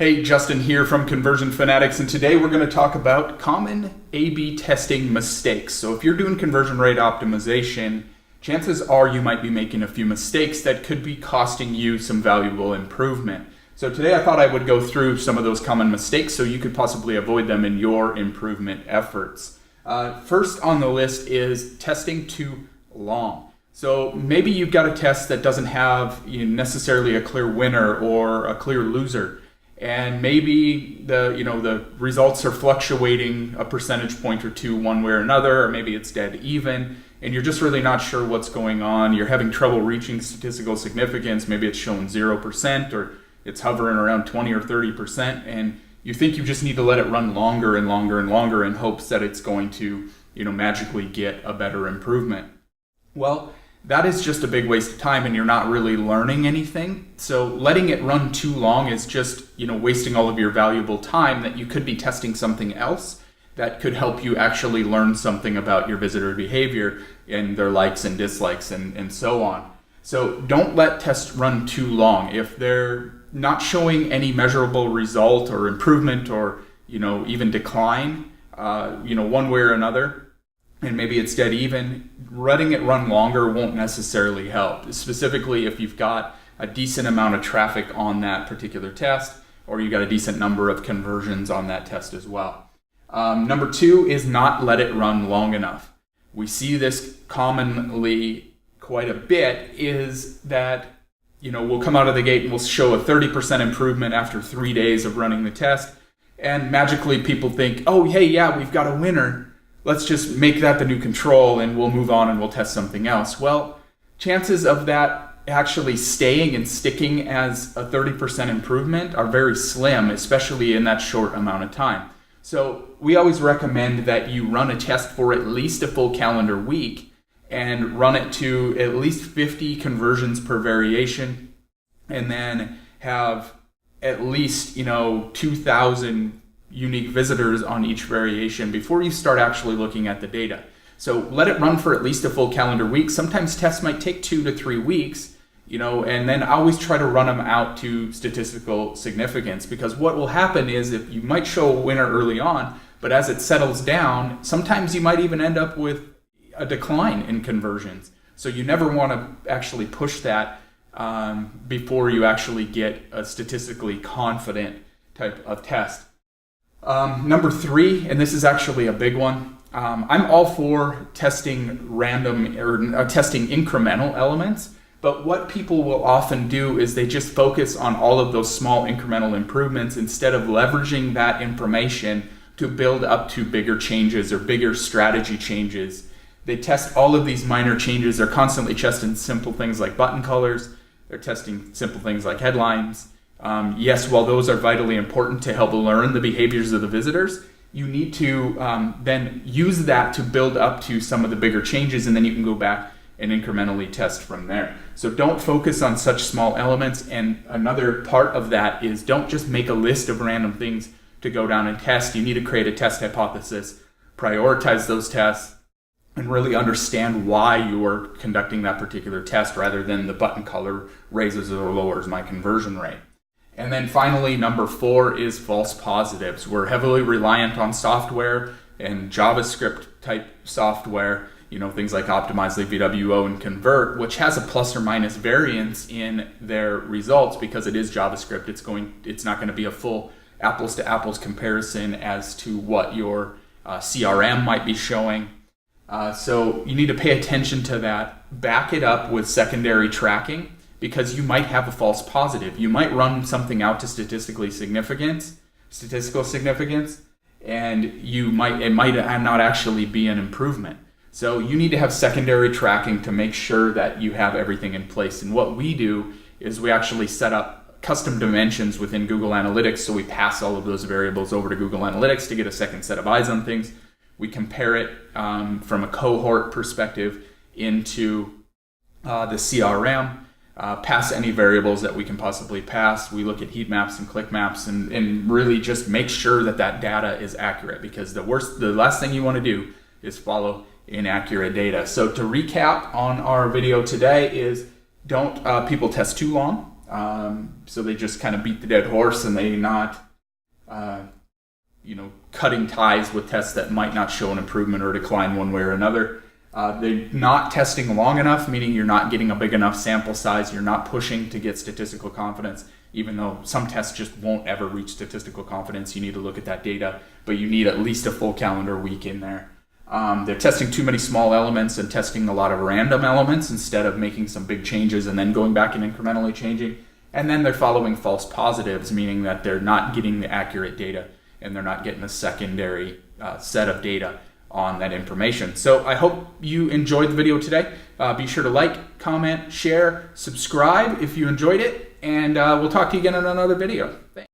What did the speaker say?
Hey, Justin here from Conversion Fanatics, and today we're going to talk about common A/B testing mistakes. So if you're doing conversion rate optimization, chances are you might be making a few mistakes that could be costing you some valuable improvement. So today I thought I would go through some of those common mistakes so you could possibly avoid them in your improvement efforts. First on the list is testing too long. So maybe you've got a test that doesn't have necessarily a clear winner or a clear loser. And maybe the results are fluctuating a percentage point or two one way or another, or maybe it's dead even, and you're just really not sure what's going on. You're having trouble reaching statistical significance. Maybe it's showing 0% or it's hovering around 20 or 30%, and you think you just need to let it run longer and longer and longer in hopes that it's going to magically get a better improvement. Well, that is just a big waste of time and you're not really learning anything. So letting it run too long is just, wasting all of your valuable time that you could be testing something else that could help you actually learn something about your visitor behavior and their likes and dislikes and so on. So don't let tests run too long. If they're not showing any measurable result or improvement or, even decline, one way or another, and maybe it's dead even, letting it run longer won't necessarily help, specifically if you've got a decent amount of traffic on that particular test or you've got a decent number of conversions on that test as well. Number two is not let it run long enough. We see this commonly quite a bit is that, we'll come out of the gate and we'll show a 30% improvement after 3 days of running the test, and magically people think, oh, hey, yeah, we've got a winner. Let's just make that the new control and we'll move on and we'll test something else. Well, chances of that actually staying and sticking as a 30% improvement are very slim, especially in that short amount of time. So we always recommend that you run a test for at least a full calendar week and run it to at least 50 conversions per variation, and then have at least 2,000 unique visitors on each variation before you start actually looking at the data. So let it run for at least a full calendar week. Sometimes tests might take 2 to 3 weeks, and then always try to run them out to statistical significance, because what will happen is if you might show a winner early on, but as it settles down, sometimes you might even end up with a decline in conversions. So you never want to actually push that before you actually get a statistically confident type of test. Number three, and this is actually a big one, I'm all for testing random or testing incremental elements, but what people will often do is they just focus on all of those small incremental improvements instead of leveraging that information to build up to bigger changes or bigger strategy changes. They test all of these minor changes. They're constantly testing simple things like button colors. They're testing simple things like headlines. Yes, while those are vitally important to help learn the behaviors of the visitors, you need to then use that to build up to some of the bigger changes, and then you can go back and incrementally test from there. So don't focus on such small elements. And another part of that is don't just make a list of random things to go down and test. You need to create a test hypothesis, prioritize those tests, and really understand why you are conducting that particular test rather than the button color raises or lowers my conversion rate. And then finally, number four is false positives. We're heavily reliant on software and JavaScript type software, things like Optimizely, VWO, and Convert, which has a plus or minus variance in their results because it is JavaScript. It's not going to be a full apples to apples comparison as to what your CRM might be showing. So you need to pay attention to that. Back it up with secondary tracking, because you might have a false positive. You might run something out to statistical significance, and it might not actually be an improvement. So you need to have secondary tracking to make sure that you have everything in place. And what we do is we actually set up custom dimensions within Google Analytics. So we pass all of those variables over to Google Analytics to get a second set of eyes on things. We compare it from a cohort perspective into the CRM. Pass any variables that we can possibly pass. We look at heat maps and click maps and really just make sure that data is accurate, because the last thing you want to do is follow inaccurate data. So to recap on our video today is don't people test too long. So they just kind of beat the dead horse, and they're not, cutting ties with tests that might not show an improvement or decline one way or another. They're not testing long enough, meaning you're not getting a big enough sample size. You're not pushing to get statistical confidence, even though some tests just won't ever reach statistical confidence. You need to look at that data, but you need at least a full calendar week in there. They're testing too many small elements and testing a lot of random elements instead of making some big changes and then going back and incrementally changing. And then they're following false positives, meaning that they're not getting the accurate data and they're not getting a secondary set of data on that information. So I hope you enjoyed the video today. Be sure to like, comment, share, subscribe if you enjoyed it, and we'll talk to you again in another video. Thanks.